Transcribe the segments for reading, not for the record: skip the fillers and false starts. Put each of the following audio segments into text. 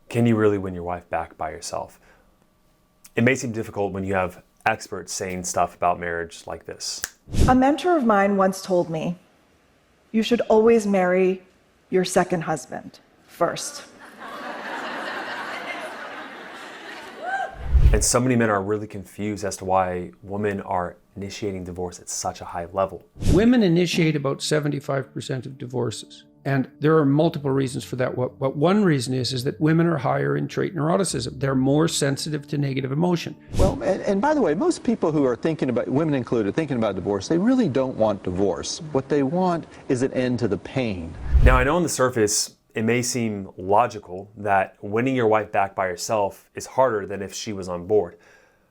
Can you really win your wife back by yourself? It may seem difficult when you have experts saying stuff about marriage like this. A mentor of mine once told me, you should always marry your second husband first. And so many men are really confused as to why women are initiating divorce at such a high level. Women initiate about 75% of divorces. And there are multiple reasons for that. What one reason is that women are higher in trait neuroticism. They're more sensitive to negative emotion. Well, and by the way, most people who are thinking about, women included, thinking about divorce, they really don't want divorce. What they want is an end to the pain. Now, I know on the surface, it may seem logical that winning your wife back by yourself is harder than if she was on board.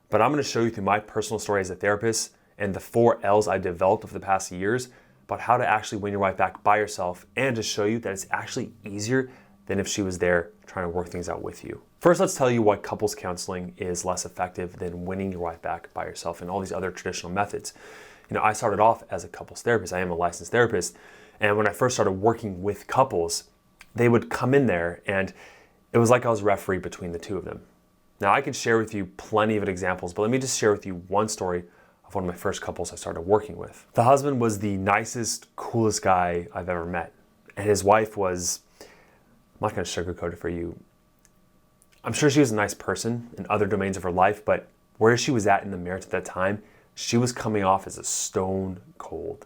But I'm going to show you through my personal story as a therapist and the 4 L's I developed over the past years about how to actually win your wife back by yourself, and to show you that it's actually easier than if she was there trying to work things out with you. First, let's tell you why couples counseling is less effective than winning your wife back by yourself and all these other traditional methods. You know, I started off as a couples therapist. I am a licensed therapist. And when I first started working with couples, they would come in there and it was like I was referee between the two of them. Now, I could share with you plenty of examples, but let me just share with you one story of one of my first couples I started working with. The husband was the nicest, coolest guy I've ever met. And his wife was, I'm not gonna sugarcoat it for you. I'm sure she was a nice person in other domains of her life, but where she was at in the marriage at that time, she was coming off as a stone cold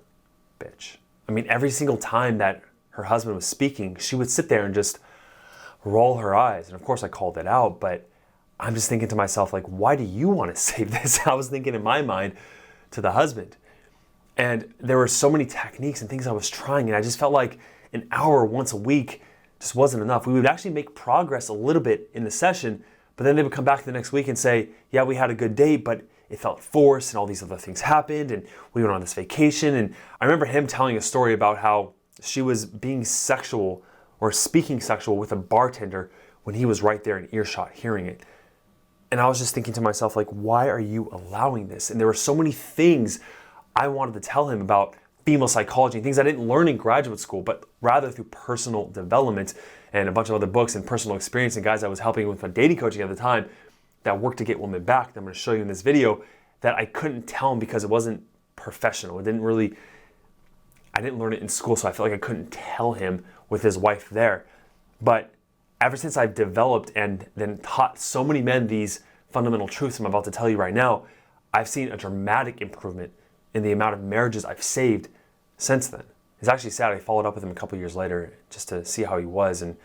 bitch. I mean, every single time that her husband was speaking, she would sit there and just roll her eyes. And of course I called it out, but I'm just thinking to myself, like, why do you want to save this? I was thinking in my mind to the husband. And there were so many techniques and things I was trying, and I just felt like an hour once a week just wasn't enough. We would actually make progress a little bit in the session, but then they would come back the next week and say, yeah, we had a good date, but it felt forced and all these other things happened and we went on this vacation. And I remember him telling a story about how she was being sexual or speaking sexual with a bartender when he was right there in earshot hearing it. And I was just thinking to myself, like, why are you allowing this? And there were so many things I wanted to tell him about female psychology, things I didn't learn in graduate school, but rather through personal development and a bunch of other books and personal experience and guys I was helping with my dating coaching at the time that worked to get women back that I'm going to show you in this video, that I couldn't tell him because it wasn't professional. I didn't learn it in school, so I felt like I couldn't tell him with his wife there. But ever since I've developed and then taught so many men these fundamental truths I'm about to tell you right now, I've seen a dramatic improvement in the amount of marriages I've saved since then. It's actually sad. I followed up with him a couple years later just to see how he was, and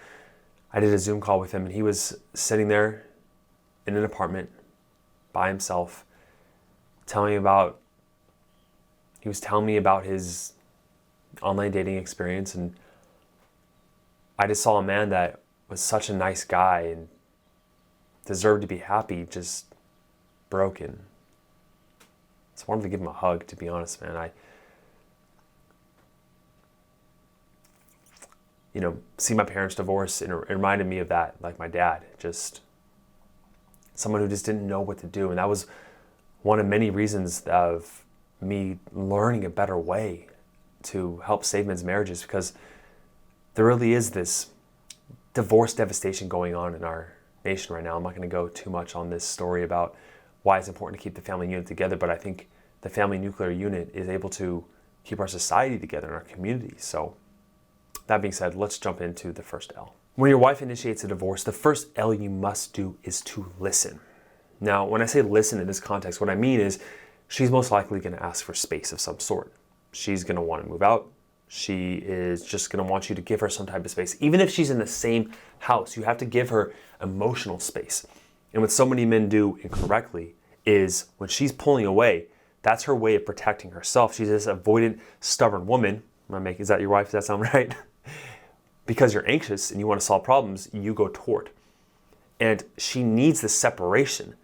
I did a Zoom call with him, and he was sitting there in an apartment by himself, he was telling me about his online dating experience, and I just saw a man that was such a nice guy and deserved to be happy, just broken. So I wanted to give him a hug, to be honest, man. See my parents divorce, and it reminded me of that, like my dad, just someone who just didn't know what to do. And that was one of many reasons of me learning a better way to help save men's marriages, because there really is this divorce devastation going on in our nation right now. I'm not going to go too much on this story about why it's important to keep the family unit together, but I think the family nuclear unit is able to keep our society together and our communities. So that being said, let's jump into the first L. When your wife initiates a divorce, the first L you must do is to listen. Now, when I say listen in this context, what I mean is she's most likely going to ask for space of some sort. She's going to want to move out. She is just going to want you to give her some type of space. Even if she's in the same house, you have to give her emotional space. And what so many men do incorrectly is when she's pulling away, that's her way of protecting herself. She's this avoidant, stubborn woman. Is that your wife? Does that sound right? Because you're anxious and you want to solve problems, you go toward. And she needs the separation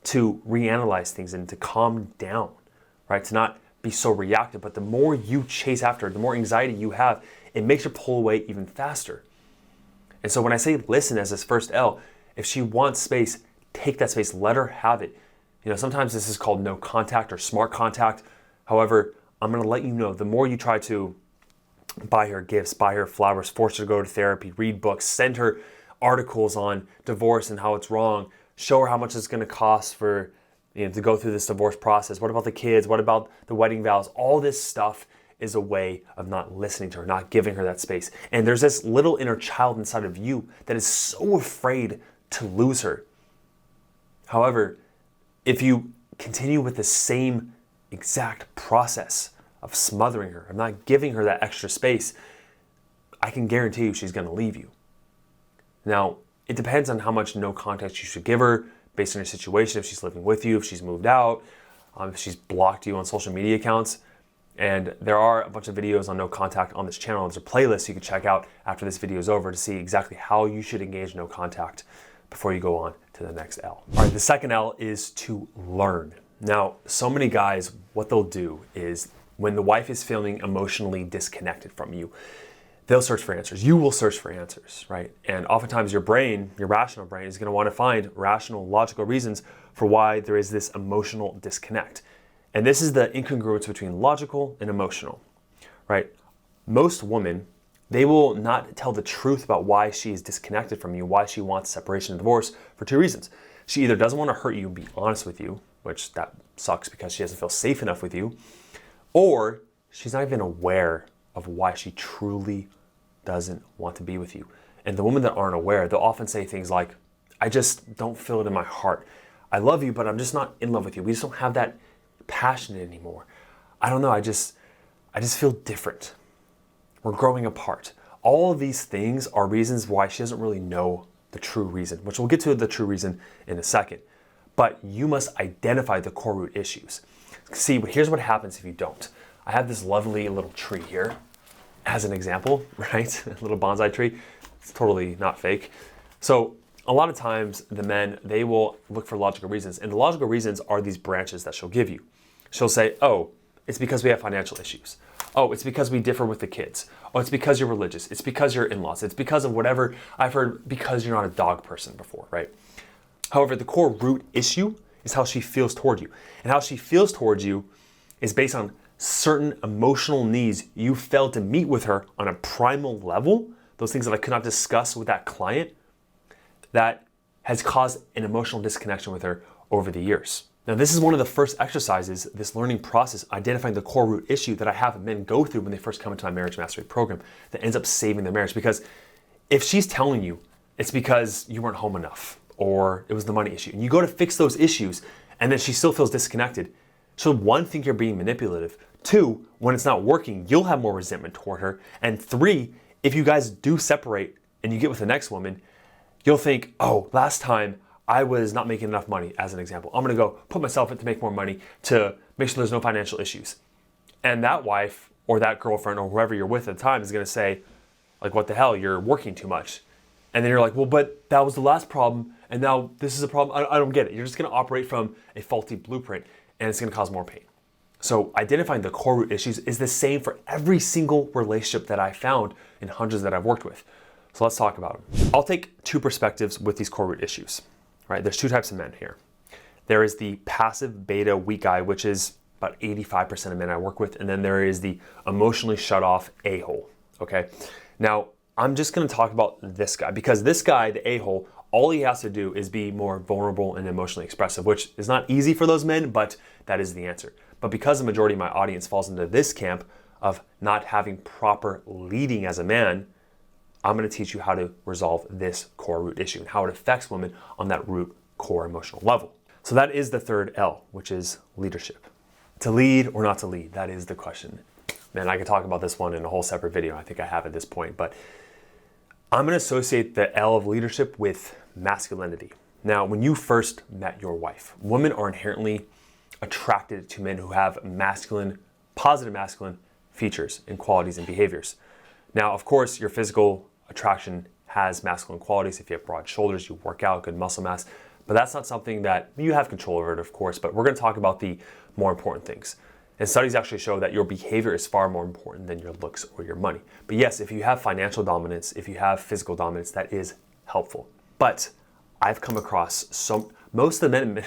to reanalyze things and to calm down, right? To not be so reactive. But the more you chase after her, the more anxiety you have, it makes her pull away even faster. And so when I say listen as this first L, if she wants space, take that space, let her have it. Sometimes this is called no contact or smart contact. However, I'm going to let you know, the more you try to buy her gifts, buy her flowers, force her to go to therapy, read books, send her articles on divorce and how it's wrong. Show her how much it's going to cost for, to go through this divorce process. What about the kids? What about the wedding vows? All this stuff is a way of not listening to her, not giving her that space. And there's this little inner child inside of you that is so afraid to lose her. However, if you continue with the same exact process of smothering her, of not giving her that extra space, I can guarantee you she's going to leave you. Now, it depends on how much no contact you should give her based on your situation, if she's living with you, if she's moved out, if she's blocked you on social media accounts. And there are a bunch of videos on no contact on this channel. There's a playlist you can check out after this video is over to see exactly how you should engage no contact before you go on to the next L. All right, the second L is to learn. Now, so many guys, what they'll do is when the wife is feeling emotionally disconnected from you, they'll search for answers. You will search for answers, right? And oftentimes your brain, your rational brain, is going to want to find rational, logical reasons for why there is this emotional disconnect. And this is the incongruence between logical and emotional, right? Most women, they will not tell the truth about why she is disconnected from you, why she wants separation and divorce, for two reasons. She either doesn't want to hurt you and be honest with you, which that sucks because she doesn't feel safe enough with you, or she's not even aware of why she truly doesn't want to be with you. And the women that aren't aware, they'll often say things like, I just don't feel it in my heart. I love you, but I'm just not in love with you. We just don't have that passion anymore. I don't know, I just feel different. We're growing apart. All of these things are reasons why she doesn't really know the true reason, which we'll get to the true reason in a second. But you must identify the core root issues. See, here's what happens if you don't. I have this lovely little tree here as an example, right? A little bonsai tree. It's totally not fake. So a lot of times the men, they will look for logical reasons, and the logical reasons are these branches that she'll give you. She'll say, oh, it's because we have financial issues. Oh, it's because we differ with the kids. Oh, it's because you're religious. It's because you're in-laws. It's because of whatever. I've heard because you're not a dog person before, right? However, the core root issue is how she feels toward you. And how she feels towards you is based on certain emotional needs you failed to meet with her on a primal level, those things that I could not discuss with that client, that has caused an emotional disconnection with her over the years. Now, this is one of the first exercises, this learning process, identifying the core root issue that I have men go through when they first come into my marriage mastery program that ends up saving their marriage. Because if she's telling you it's because you weren't home enough or it was the money issue, and you go to fix those issues and then she still feels disconnected, she'll one, think you're being manipulative. Two, when it's not working, you'll have more resentment toward her. And three, if you guys do separate and you get with the next woman, you'll think, oh, last time I was not making enough money, as an example. I'm gonna go put myself in to make more money to make sure there's no financial issues. And that wife or that girlfriend or whoever you're with at the time is gonna say, like, what the hell, you're working too much. And then you're like, well, but that was the last problem and now this is a problem. I don't get it. You're just gonna operate from a faulty blueprint and it's gonna cause more pain. So identifying the core root issues is the same for every single relationship that I found in hundreds that I've worked with. So let's talk about them. I'll take two perspectives with these core root issues, right? There's two types of men here. There is the passive beta weak guy, which is about 85% of men I work with. And then there is the emotionally shut off a-hole, okay? Now, I'm just gonna talk about this guy because this guy, the a-hole, all he has to do is be more vulnerable and emotionally expressive, which is not easy for those men, but that is the answer. But because the majority of my audience falls into this camp of not having proper leading as a man, I'm going to teach you how to resolve this core root issue and how it affects women on that root core emotional level. So that is the third L, which is leadership. To lead or not to lead, that is the question. Man, I could talk about this one in a whole separate video. I think I have at this point, but I'm going to associate the L of leadership with masculinity. Now, when you first met your wife, women are inherently attracted to men who have masculine, positive masculine features and qualities and behaviors. Now, of course, your physical attraction has masculine qualities. If you have broad shoulders, you work out, good muscle mass, but that's not something that you have control over it, of course, but we're going to talk about the more important things. And studies actually show that your behavior is far more important than your looks or your money. But yes, if you have financial dominance, if you have physical dominance, that is helpful. But I've come across most of the men,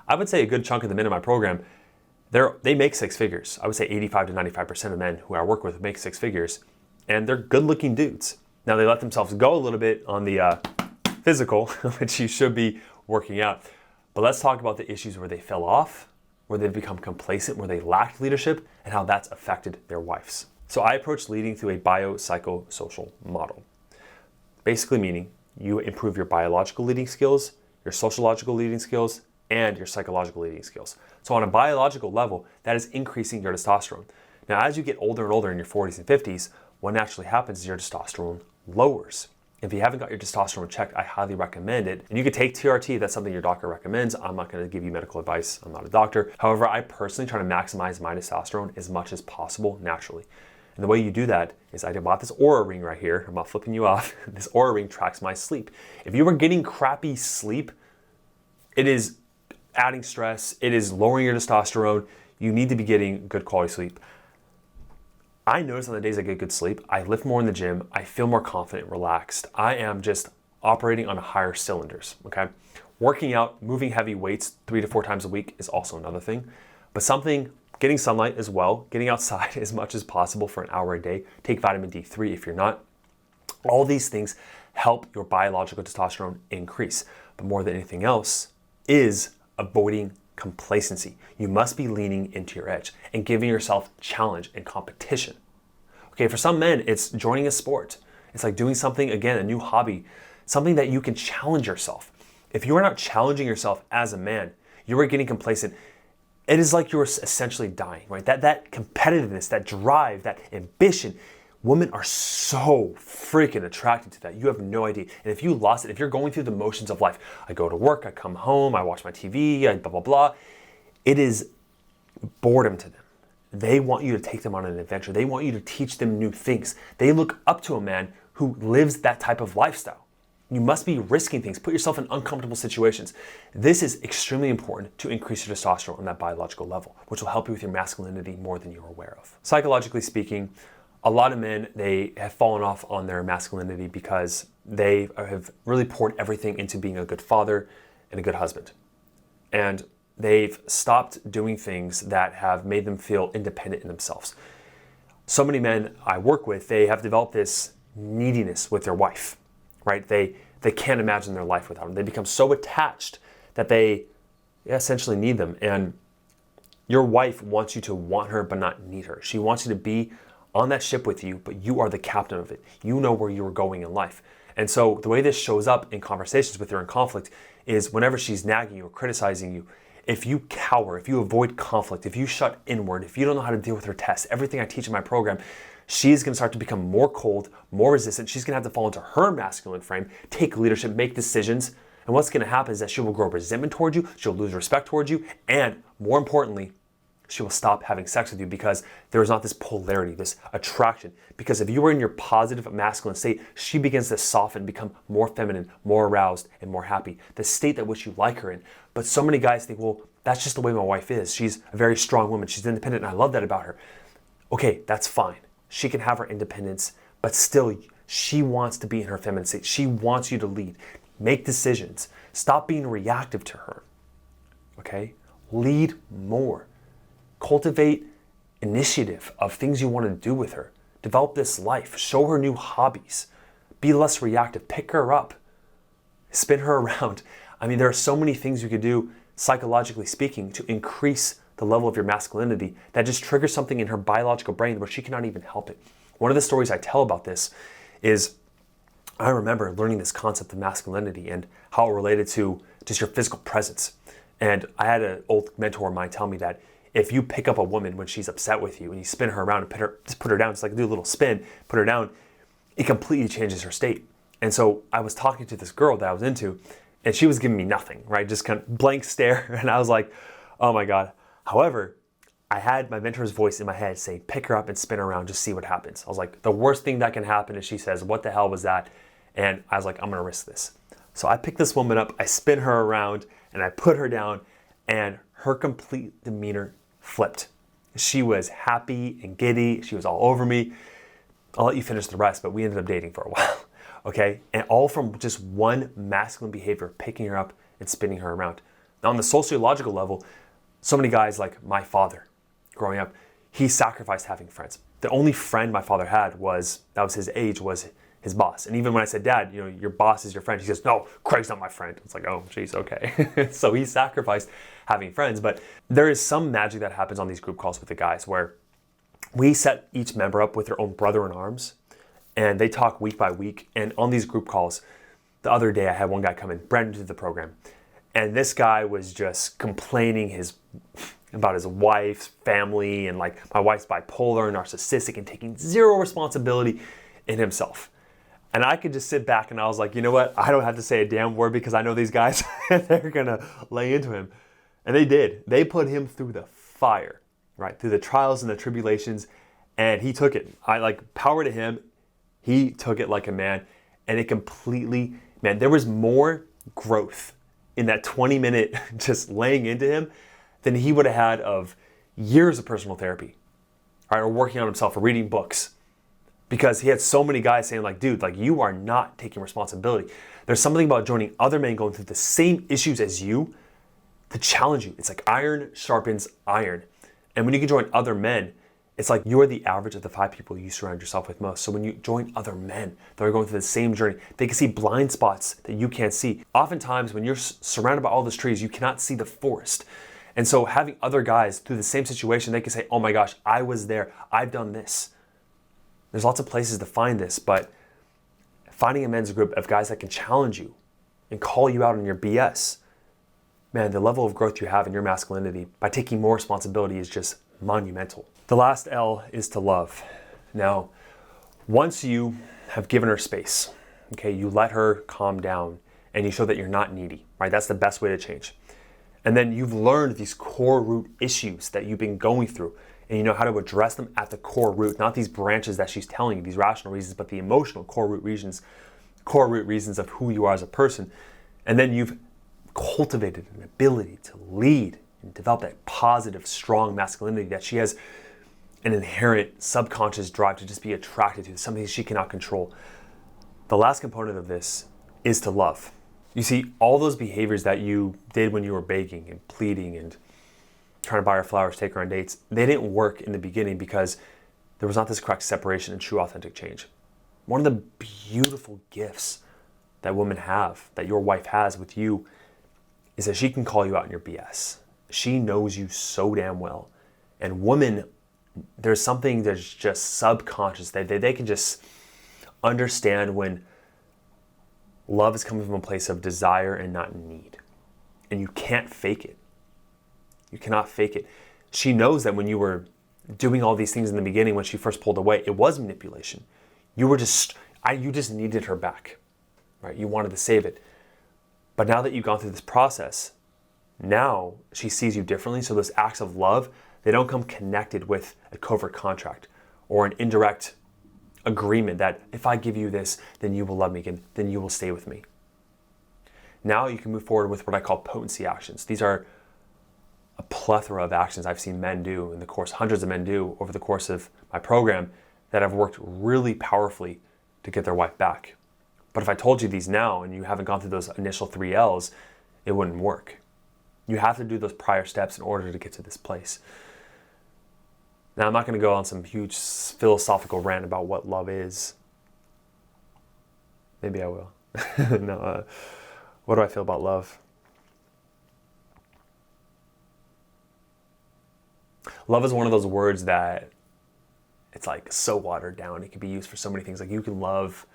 I would say a good chunk of the men in my program, they make six figures. I would say 85 to 95% of men who I work with make six figures, and they're good looking dudes. Now they let themselves go a little bit on the physical, which you should be working out. But let's talk about the issues where they fell off, where they've become complacent, where they lacked leadership, and how that's affected their wives. So I approach leading through a biopsychosocial model. Basically meaning you improve your biological leading skills, your sociological leading skills, and your psychological leading skills. So on a biological level, that is increasing your testosterone. Now, as you get older and older in your 40s and 50s, what naturally happens is your testosterone lowers. If you haven't got your testosterone checked, I highly recommend it. And you could take TRT if that's something your doctor recommends. I'm not going to give you medical advice. I'm not a doctor. However, I personally try to maximize my testosterone as much as possible naturally. And the way you do that is I bought this Aura ring right here. I'm not flipping you off. This Aura ring tracks my sleep. If you are getting crappy sleep, it is adding stress. It is lowering your testosterone. You need to be getting good quality sleep. I notice on the days I get good sleep, I lift more in the gym. I feel more confident, relaxed. I am just operating on higher cylinders, okay? Working out, moving heavy weights 3 to 4 times a week is also another thing. But getting sunlight as well, getting outside as much as possible for an hour a day. Take vitamin D3 if you're not. All these things help your biological testosterone increase. But more than anything else is avoiding complacency. You must be leaning into your edge and giving yourself challenge and competition. Okay, for some men, it's joining a sport. It's like doing something, again, a new hobby, something that you can challenge yourself. If you are not challenging yourself as a man, you are getting complacent. It is like you're essentially dying, right? That competitiveness, that drive, that ambition, women are so freaking attracted to that. You have no idea. And if you lost it, if you're going through the motions of life, I go to work, I come home, I watch my TV, I blah, blah, blah. It is boredom to them. They want you to take them on an adventure. They want you to teach them new things. They look up to a man who lives that type of lifestyle. You must be risking things. Put yourself in uncomfortable situations. This is extremely important to increase your testosterone on that biological level, which will help you with your masculinity more than you're aware of. Psychologically speaking, a lot of men, they have fallen off on their masculinity because they have really poured everything into being a good father and a good husband. And they've stopped doing things that have made them feel independent in themselves. So many men I work with, they have developed this neediness with their wife, right? They can't imagine their life without them. They become so attached that they essentially need them. And your wife wants you to want her but not need her. She wants you to be on that ship with you, but you are the captain of it. You know where you are going in life. And so the way this shows up in conversations with her in conflict is whenever she's nagging you or criticizing you, if you cower, if you avoid conflict, if you shut inward, if you don't know how to deal with her tests, everything I teach in my program, she's going to start to become more cold, more resistant. She's going to have to fall into her masculine frame, take leadership, make decisions. And what's going to happen is that she will grow resentment towards you, she'll lose respect towards you, and more importantly, she will stop having sex with you because there is not this polarity, this attraction. Because if you are in your positive masculine state, she begins to soften, become more feminine, more aroused, and more happy. The state at which you like her in. But so many guys think, well, that's just the way my wife is. She's a very strong woman. She's independent, and I love that about her. Okay, that's fine. She can have her independence, but still, she wants to be in her feminine state. She wants you to lead. Make decisions. Stop being reactive to her. Okay? Lead more. Cultivate initiative of things you want to do with her. Develop this life. Show her new hobbies. Be less reactive. Pick her up. Spin her around. I mean, there are so many things you could do, psychologically speaking, to increase the level of your masculinity that just triggers something in her biological brain where she cannot even help it. One of the stories I tell about this is I remember learning this concept of masculinity and how it related to just your physical presence. And I had an old mentor of mine tell me that if you pick up a woman when she's upset with you and you spin her around and put her down, it's like do a little spin, put her down, it completely changes her state. And so I was talking to this girl that I was into, and she was giving me nothing, right? Just kind of blank stare. And I was like, oh my God. However, I had my mentor's voice in my head saying, pick her up and spin her around, just see what happens. I was like, the worst thing that can happen is she says, what the hell was that? And I was like, I'm gonna risk this. So I picked this woman up, I spin her around, and I put her down, and her complete demeanor flipped. She was happy and giddy. She was all over me. I'll let you finish the rest, but we ended up dating for a while, okay? And all from just one masculine behavior, picking her up and spinning her around. Now on the sociological level, so many guys like my father growing up, he sacrificed having friends. The only friend my father had that was his age, was his boss. And even when I said, Dad, your boss is your friend, he says, no, Craig's not my friend. It's like, oh, geez, okay. So he sacrificed having friends. But there is some magic that happens on these group calls with the guys where we set each member up with their own brother in arms, and they talk week by week. And on these group calls, the other day I had one guy come in, brand new to the program, and this guy was just complaining about his wife's family, and like, my wife's bipolar and narcissistic and taking zero responsibility in himself. And I could just sit back and I was like, you know what? I don't have to say a damn word because I know these guys, they're gonna lay into him. And they did. They put him through the fire, right? Through the trials and the tribulations, and he took it. Power to him. He took it like a man, and it completely, man, there was more growth in that 20-minute just laying into him than he would have had of years of personal therapy, right? Or working on himself or reading books. Because he had so many guys saying like, dude, like, you are not taking responsibility. There's something about joining other men going through the same issues as you to challenge you. It's like iron sharpens iron. And when you can join other men, it's like you're the average of the 5 people you surround yourself with most. So when you join other men that are going through the same journey, they can see blind spots that you can't see. Oftentimes when you're surrounded by all those trees, you cannot see the forest. And so having other guys through the same situation, they can say, oh my gosh, I was there, I've done this. There's lots of places to find this, but finding a men's group of guys that can challenge you and call you out on your BS, man, the level of growth you have in your masculinity by taking more responsibility is just monumental. The last L is to love. Now, once you have given her space, okay, you let her calm down and you show that you're not needy, right? That's the best way to change. And then you've learned these core root issues that you've been going through, and you know how to address them at the core root, not these branches that she's telling you, these rational reasons, but the emotional core root reasons of who you are as a person. And then you've cultivated an ability to lead and develop that positive, strong masculinity that she has an inherent subconscious drive to just be attracted to, something she cannot control. The last component of this is to love. You see, all those behaviors that you did when you were begging and pleading and trying to buy her flowers, take her on dates, they didn't work in the beginning because there was not this correct separation and true authentic change. One of the beautiful gifts that women have, that your wife has with you, is that she can call you out in your BS. She knows you so damn well. And women, there's something that's just subconscious. They can just understand when love is coming from a place of desire and not need. And you can't fake it. You cannot fake it. She knows that when you were doing all these things in the beginning, when she first pulled away, it was manipulation. You just needed her back, right? You wanted to save it. But now that you've gone through this process, now she sees you differently. So those acts of love, they don't come connected with a covert contract or an indirect agreement that if I give you this, then you will love me again, then you will stay with me. Now you can move forward with what I call potency actions. These are a plethora of actions I've seen men do in the course, hundreds of men do over the course of my program that have worked really powerfully to get their wife back. But if I told you these now and you haven't gone through those initial 3 L's, it wouldn't work. You have to do those prior steps in order to get to this place. Now, I'm not going to go on some huge philosophical rant about what love is. Maybe I will. What do I feel about love? Love is one of those words that it's like so watered down. It can be used for so many things. Like, you can love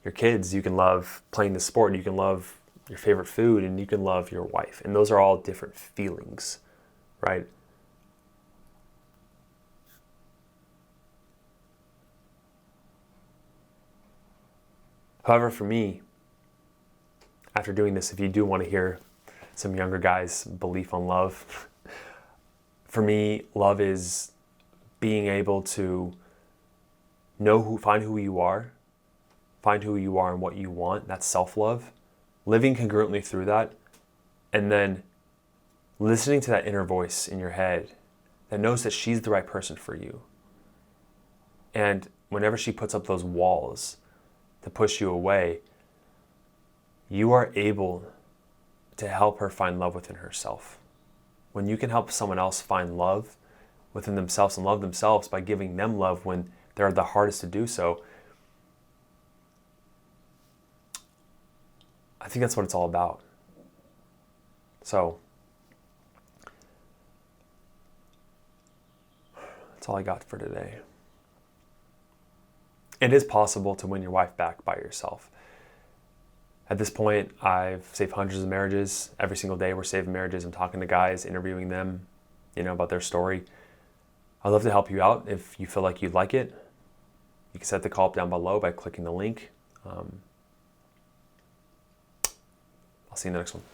your kids, you can love playing the sport, you can love your favorite food, and you can love your wife. And those are all different feelings, right? However, for me, after doing this, if you do want to hear some younger guys' belief on love, for me, love is being able to find who you are and what you want. That's self-love. Living congruently through that, and then listening to that inner voice in your head that knows that she's the right person for you. And whenever she puts up those walls to push you away, you are able to help her find love within herself. When you can help someone else find love within themselves and love themselves by giving them love when they're the hardest to do so, I think that's what it's all about. So that's all I got for today. It is possible to win your wife back by yourself. At this point, I've saved hundreds of marriages. Every single day we're saving marriages. I'm talking to guys, interviewing them, about their story. I'd love to help you out. If you feel like you'd like it, you can set the call up down below by clicking the link. I'll see you in the next one.